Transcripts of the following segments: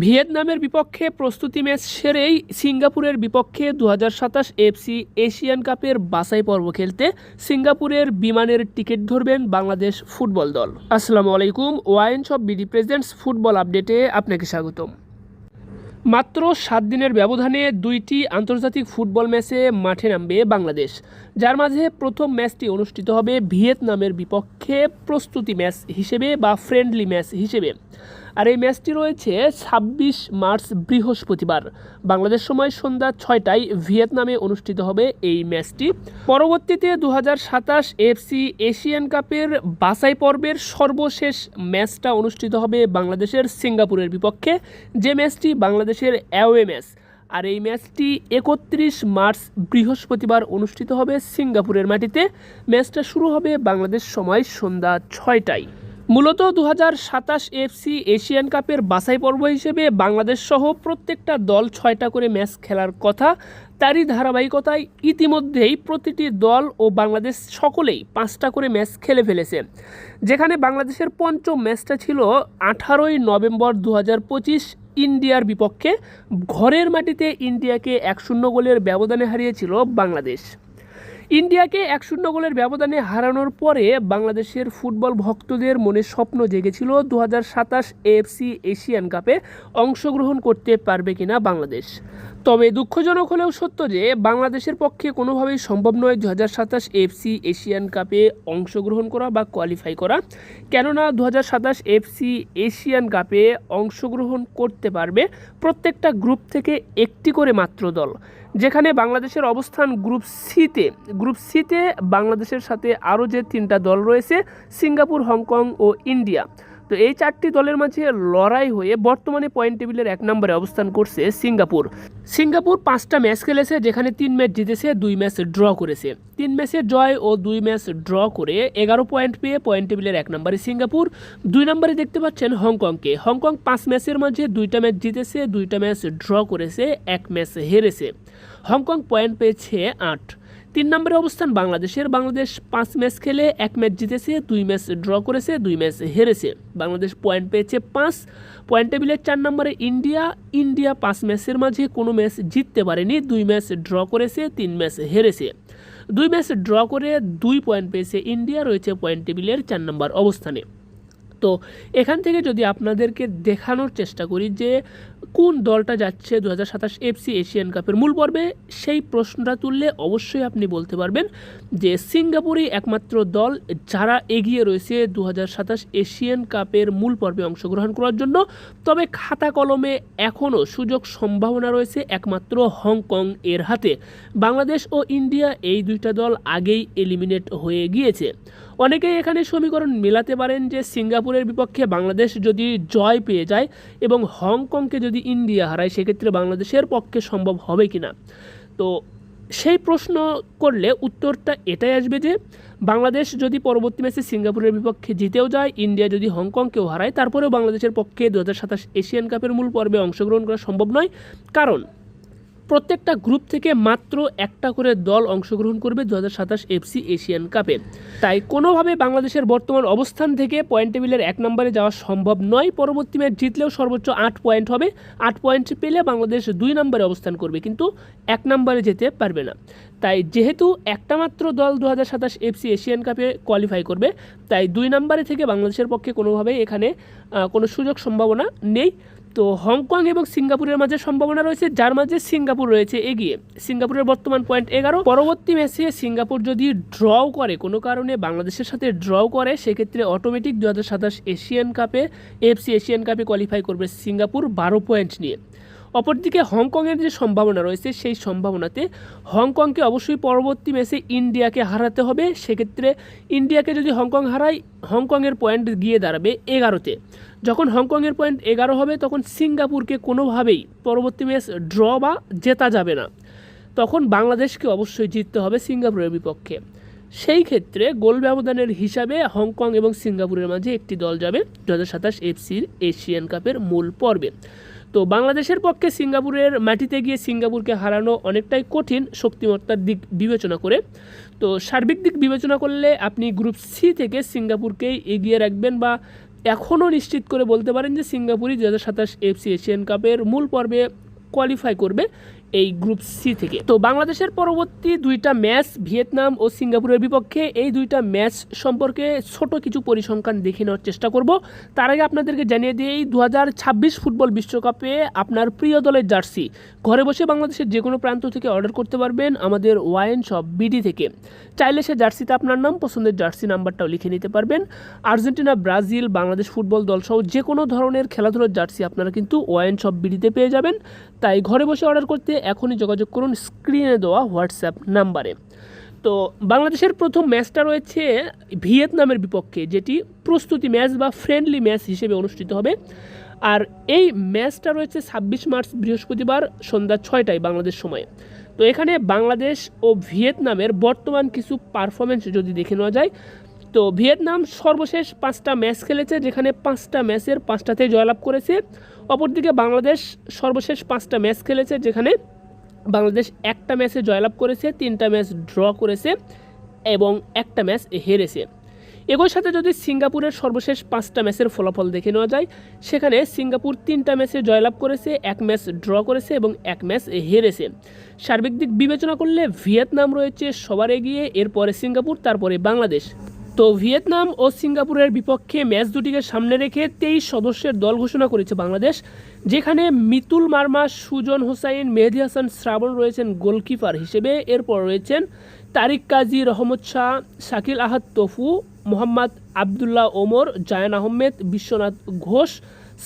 ভিয়েতনামের বিপক্ষে প্রস্তুতি ম্যাচ সেরেই সিঙ্গাপুরের বিপক্ষে 2027 এফসি এশিয়ান কাপের বাছাই পর্ব খেলতে সিঙ্গাপুরের বিমানের টিকিট ধরবেন বাংলাদেশ ফুটবল দল। আসসালামু আলাইকুম, wine shop BD presents football আপডেটে আপনাকে স্বাগতম। মাত্র 7 দিনের ব্যবধানে 2টি আন্তর্জাতিক ফুটবল ম্যাচে মাঠে নামবে বাংলাদেশ, যার মাঝে প্রথম ম্যাচটি অনুষ্ঠিত হবে ভিয়েতনামের বিপক্ষে প্রস্তুতি ম্যাচ হিসেবে বা ফ্রেন্ডলি ম্যাচ হিসেবে। আর এই ম্যাচটি রয়েছে 26 মার্চ বৃহস্পতিবার বাংলাদেশ সময় সন্ধ্যা 6টায় ভিয়েতনামে অনুষ্ঠিত হবে এই ম্যাচটি। পরবর্তীতে 2027 এফসি এশিয়ান কাপের বাছাই পর্বের সর্বশেষ ম্যাচটা অনুষ্ঠিত হবে বাংলাদেশের সিঙ্গাপুরের বিপক্ষে, যে ম্যাচটি বাংলাদেশের অ্যাওয়ে ম্যাচ। আর এই ম্যাচটি 31 মার্চ বৃহস্পতিবার অনুষ্ঠিত হবে সিঙ্গাপুরের মাটিতে। ম্যাচটা শুরু হবে বাংলাদেশ সময় সন্ধ্যা 6টায়। মূলত 2027 এফসি এশিয়ান কাপের বাছাই পর্ব হিসেবে বাংলাদেশ সহ প্রত্যেকটা দল 6টা করে ম্যাচ খেলার কথা। তারই ধারাবাহিকতায় ইতিমধ্যেই প্রতিটি দল ও বাংলাদেশ সকলেই 5টা করে ম্যাচ খেলে ফেলেছে, যেখানে বাংলাদেশের পঞ্চম ম্যাচটা ছিল 18ই নভেম্বর 2025 ইন্ডিয়ার বিপক্ষে। ঘরের মাটিতে ইন্ডিয়াকে 1-0 গোলের ব্যবধানে হারিয়েছিল বাংলাদেশ। ইন্ডিয়াকে 1-0 গোলের ব্যবধানে হারানোর পরে বাংলাদেশের ফুটবল ভক্তদের মনে স্বপ্ন জেগেছিল 2027 এএফসি এশিয়ান কাপে অংশগ্রহণ করতে পারবে কিনা বাংলাদেশ। তবে দুঃখজনক হলেও সত্য যে বাংলাদেশের পক্ষে কোনোভাবেই সম্ভব নয় 2027 এএফসি এশিয়ান কাপে অংশগ্রহণ করা বা কোয়ালিফাই করা। কেননা 2027 এএফসি এশিয়ান কাপে অংশগ্রহণ করতে পারবে প্রত্যেকটা গ্রুপ থেকে একটি করে মাত্র দল, যেখানে বাংলাদেশের অবস্থান গ্রুপ সিতে বাংলাদেশের সাথে আরও যে 3টা দল রয়েছে সিঙ্গাপুর, হংকং ও ইন্ডিয়া। তো এই 4টি দলের মাঝে লড়াই হয়ে বর্তমানে পয়েন্ট টেবিলের 1 নম্বরে অবস্থান করছে সিঙ্গাপুর 5টা ম্যাচ খেলেছে, যেখানে 3 ম্যাচ জিতেছে, 2 ম্যাচ ড্র করেছে। 3 ম্যাচে জয় ও 2 ম্যাচ ড্র করে 11 পয়েন্ট পেয়ে পয়েন্ট টেবিলের 1 নম্বরে সিঙ্গাপুর। 2 নম্বরে দেখতে পাচ্ছেন হংকংকে। হংকং 5 ম্যাচের মাঝে 2টা ম্যাচ জিতেছে, 2টা ম্যাচ ড্র করেছে, 1 ম্যাচ হেরেছে। হংকং পয়েন্ট পেয়েছে 8। 3 নম্বরে অবস্থান বাংলাদেশের। বাংলাদেশ 5 ম্যাচ খেলে 1 ম্যাচ জিতেছে, 2 ম্যাচ ড্র করেছে, 2 ম্যাচ হেরেছে। বাংলাদেশ পয়েন্ট পেয়েছে 5। পয়েন্ট টেবিলের 4 নম্বরে ইন্ডিয়া 5 ম্যাচের মাঝে কোনো ম্যাচ জিততে পারেনি, 2 ম্যাচ ড্র করেছে, 3 ম্যাচ হেরেছে। 2 ম্যাচ ড্র করে 2 পয়েন্ট পেয়েছে ইন্ডিয়া, রয়েছে পয়েন্ট টেবিলের 4 নম্বর অবস্থানে। তো এখান থেকে যদি আপনাদেরকে দেখানোর চেষ্টা করি যে কোন দলটা যাচ্ছে 2027 এফসি এশিয়ান কাপের মূল পর্বে, সেই প্রশ্নটা তুললে অবশ্যই আপনি বলতে পারবেন যে সিঙ্গাপুরই একমাত্র দল যারা এগিয়ে রয়েছে 2027 এশিয়ান কাপের মূল পর্বে অংশগ্রহণ করার জন্য। তবে খাতা কলমে এখনও সুযোগ সম্ভাবনা রয়েছে একমাত্র হংকং এর হাতে। বাংলাদেশ ও ইন্ডিয়া এই 2টা দল আগেই এলিমিনেট হয়ে গিয়েছে। অনেকেই এখানে সমীকরণ মেলাতে পারেন যে সিঙ্গাপুরের বিপক্ষে বাংলাদেশ যদি জয় পেয়ে যায় এবং হংকংকে যদি ইন্ডিয়া হারায়, সেক্ষেত্রে বাংলাদেশের পক্ষে সম্ভব হবে কিনা। তো সেই প্রশ্ন করলে উত্তরটা এটাই আসবে যে বাংলাদেশ যদি পরবর্তী ম্যাচে সিঙ্গাপুরের বিপক্ষে জিতেও যায়, ইন্ডিয়া যদি হংকংকেও হারায়, তারপরেও বাংলাদেশের পক্ষে 2027 এশিয়ান কাপের মূল পর্বে অংশগ্রহণ করা সম্ভব নয়। কারণ প্রত্যেকটা গ্রুপ থেকে মাত্র 1টা করে দল অংশগ্রহণ করবে 2027 এফসি এশিয়ান কাপে। তাই কোনোভাবে বাংলাদেশের বর্তমান অবস্থান থেকে পয়েন্ট টেবিলের 1 নম্বরে যাওয়া সম্ভব নয়। পরবর্তী ম্যাচ জিতলেও সর্বোচ্চ 8 পয়েন্ট হবে। 8 পয়েন্ট পেলে বাংলাদেশ 2 নম্বরে অবস্থান করবে, কিন্তু 1 নম্বরে যেতে পারবে না। তাই যেহেতু একটা মাত্র দল 2027 এফসি এশিয়ান কাপে কোয়ালিফাই করবে, তাই 2 নম্বরে থেকে বাংলাদেশের পক্ষে কোনোভাবেই এখানে কোনো সুযোগ সম্ভাবনা নেই। তো হংকং এবং সিঙ্গাপুরের মাঝে সম্ভাবনা রয়েছে, যার মাঝে সিঙ্গাপুর রয়েছে এগিয়ে। সিঙ্গাপুরের বর্তমান পয়েন্ট 11। পরবর্তী ম্যাচে সিঙ্গাপুর যদি ড্রও করে, কোনো কারণে বাংলাদেশের সাথে ড্রও করে, সেক্ষেত্রে অটোমেটিক 2027 এশিয়ান কাপে এফসি এশিয়ান কাপে কোয়ালিফাই করবে সিঙ্গাপুর 12 পয়েন্ট নিয়ে। অপরদিকে হংকংয়ের যে সম্ভাবনা রয়েছে, সেই সম্ভাবনাতে হংকংকে অবশ্যই পরবর্তী ম্যাচে ইন্ডিয়াকে হারাতে হবে। সেক্ষেত্রে ইন্ডিয়াকে যদি হংকং হারায়, হংকংয়ের পয়েন্ট গিয়ে দাঁড়াবে 11তে। যখন হংকংয়ের পয়েন্ট 11 হবে, তখন সিঙ্গাপুরকে কোনোভাবেই পরবর্তী ম্যাচ ড্র বা জেতা যাবে না। তখন বাংলাদেশকে অবশ্যই জিততে হবে সিঙ্গাপুরের বিপক্ষে। সেই ক্ষেত্রে গোল ব্যবধানের হিসাবে হংকং এবং সিঙ্গাপুরের মাঝে একটি দল যাবে 2027 এফসির এশিয়ান কাপের মূল পর্বে। তো বাংলাদেশের পক্ষে সিঙ্গাপুরের মাটিতে গিয়ে সিঙ্গাপুরকে হারানো অনেকটাই কঠিন শক্তিমত্তার দিক বিবেচনা করে। তো সার্বিক দিক বিবেচনা করলে আপনি গ্রুপ সি থেকে সিঙ্গাপুরকেই এগিয়ে রাখবেন বা এখনও নিশ্চিত করে বলতে পারেন যে সিঙ্গাপুরই 2027 এফসি এশিয়ান কাপের মূল পর্বে কোয়ালিফাই করবে এই গ্রুপ সি থেকে। তো বাংলাদেশের পরবর্তী দুইটা ম্যাচ ভিয়েতনাম ও সিঙ্গাপুরের বিপক্ষে, এই দুইটা ম্যাচ সম্পর্কে ছোট কিছু পরিসংখ্যান দেখে নেওয়ার চেষ্টা করব। তার আগে আপনাদেরকে জানিয়ে দিই, 2026 ফুটবল বিশ্বকাপে আপনার প্রিয় দলের জার্সি ঘরে বসে বাংলাদেশের যে কোনো প্রান্ত থেকে অর্ডার করতে পারবেন আমাদের ওয়াইন শপ বিডি থেকে। চাইলে সে জার্সিতে আপনার নাম, পছন্দের জার্সি নাম্বারটাও লিখে নিতে পারবেন। আর্জেন্টিনা, ব্রাজিল, বাংলাদেশ ফুটবল দলসহ যে কোনো ধরনের খেলাধুলার জার্সি আপনারা কিন্তু ওয়াইন শপ বিডিতে পেয়ে যাবেন। তাই ঘরে বসে অর্ডার করতে এখনই যোগাযোগ করুন স্ক্রিনে দেওয়া হোয়াটসঅ্যাপ নাম্বারে। তো বাংলাদেশের প্রথম ম্যাচটা রয়েছে ভিয়েতনামের বিপক্ষে, যেটি প্রস্তুতি ম্যাচ বা ফ্রেন্ডলি ম্যাচ হিসেবে অনুষ্ঠিত হবে। আর এই ম্যাচটা রয়েছে 26 মার্চ বৃহস্পতিবার সন্ধ্যা 6টায় বাংলাদেশ সময়ে। তো এখানে বাংলাদেশ ও ভিয়েতনামের বর্তমান কিছু পারফরমেন্স যদি দেখে নেওয়া যায়, তো ভিয়েতনাম সর্বশেষ 5টা ম্যাচ খেলেছে, যেখানে 5টা ম্যাচের 5টাতেই জয়লাভ করেছে। অপরদিকে বাংলাদেশ সর্বশেষ 5টা ম্যাচ খেলেছে, যেখানে বাংলাদেশ একটা ম্যাচে জয়লাভ করেছে, 3টা ম্যাচ ড্র করেছে এবং একটা ম্যাচ হেরেছে। একই সাথে যদি সিঙ্গাপুরের সর্বশেষ 5টা ম্যাচের ফলাফল দেখে নেওয়া যায়, সেখানে সিঙ্গাপুর 3টা ম্যাচে জয়লাভ করেছে, 1 ম্যাচ ড্র করেছে এবং 1 ম্যাচ হেরেছে। সার্বিক দিক বিবেচনা করলে ভিয়েতনাম রয়েছে সবার এগিয়ে, এরপরে সিঙ্গাপুর, তারপরে বাংলাদেশ। তো ভিয়েতনাম ও সিঙ্গাপুরের বিপক্ষে ম্যাচ দুটিকে সামনে রেখে 23 সদস্যের দল ঘোষণা করেছে বাংলাদেশ, যেখানে মিতুল মার্মা, সুজন হোসাইন, মেহেদী হাসান শ্রাবণ রয়েছেন গোলকিপার হিসেবে। এরপর রয়েছেন তারিক কাজী, রহমত শাহ, শাকিল আহাদ তফু, মোহাম্মদ আবদুল্লাহ ওমর, জায়ান আহমেদ, বিশ্বনাথ ঘোষ,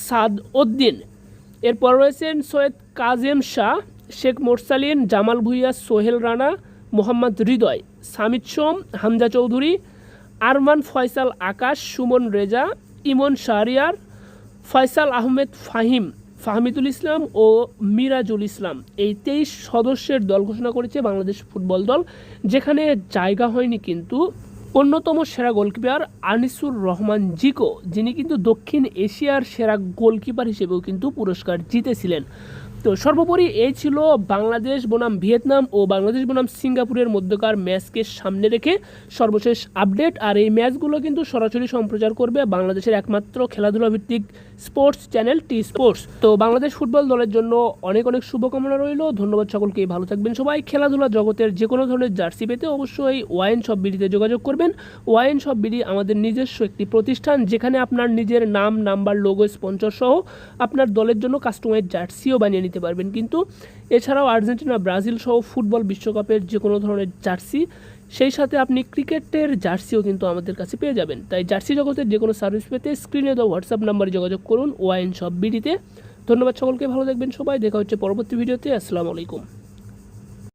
সাদ উদ্দিন। এরপর রয়েছেন সৈয়দ কাজেম শাহ, শেখ মোরসালিন, জামাল ভুইয়া, সোহেল রানা, মোহাম্মদ হৃদয়, সামিদ সোম, হামজা চৌধুরী, আরমান ফয়সাল আকাশ, সুমন রেজা, ইমন শাহরিয়ার, ফয়সাল আহমেদ ফাহিম, ফাহমিদুল ইসলাম ও মিরাজুল ইসলাম। এই 23 সদস্যের দল ঘোষণা করেছে বাংলাদেশ ফুটবল দল, যেখানে জায়গা হয়নি কিন্তু অন্যতম সেরা গোলকিপার আনিসুর রহমান জিকো, যিনি কিন্তু দক্ষিণ এশিয়ার সেরা গোলকিপার হিসেবেও কিন্তু পুরস্কার জিতেছিলেন। তো সর্বোপরি এই ছিল বাংলাদেশ বনাম ভিয়েতনাম ও বাংলাদেশ বনাম সিঙ্গাপুরের মধ্যকার ম্যাচকে সামনে রেখে সর্বশেষ আপডেট। আর এই ম্যাচগুলো কিন্তু সরাসরি সম্প্রচার করবে বাংলাদেশের একমাত্র খেলাধুলা ভিত্তিক স্পোর্টস চ্যানেল টি স্পোর্টস। তো বাংলাদেশ ফুটবল দলের জন্য অনেক অনেক শুভকামনা রইল। ধন্যবাদ সকলকে, ভালো থাকবেন সবাই। খেলাধুলা জগতের যে কোনো ধরনের জার্সি পেতে অবশ্যই ওয়াইন শপ বিডিতে যোগাযোগ করবেন। ওয়াইন শপ বিডি আমাদের নিজস্ব একটি প্রতিষ্ঠান, যেখানে আপনার নিজের নাম, নাম্বার, লোগো, স্পন্সর সহ আপনার দলের জন্য কাস্টমাইজ জার্সিও বানিয়ে নিতে পারবেন। কিন্তু এছাড়াও আর্জেন্টিনা, ব্রাজিল সহ ফুটবল বিশ্বকাপের যে কোনো ধরনের জার্সি, সেই সাথে আপনি ক্রিকেটের জার্সিও কিন্তু আমাদের কাছে পেয়ে যাবেন। তাই জার্সি জগতের যে কোনো সার্ভিস পেতে স্ক্রিনে দেওয়া হোয়াটসঅ্যাপ নাম্বারে যোগাযোগ করুন ওয়াইন শপ বিডিতে। ধন্যবাদ সকলকে, ভালো থাকবেন সবাই। দেখা হচ্ছে পরবর্তী ভিডিওতে। আসসালামু আলাইকুম।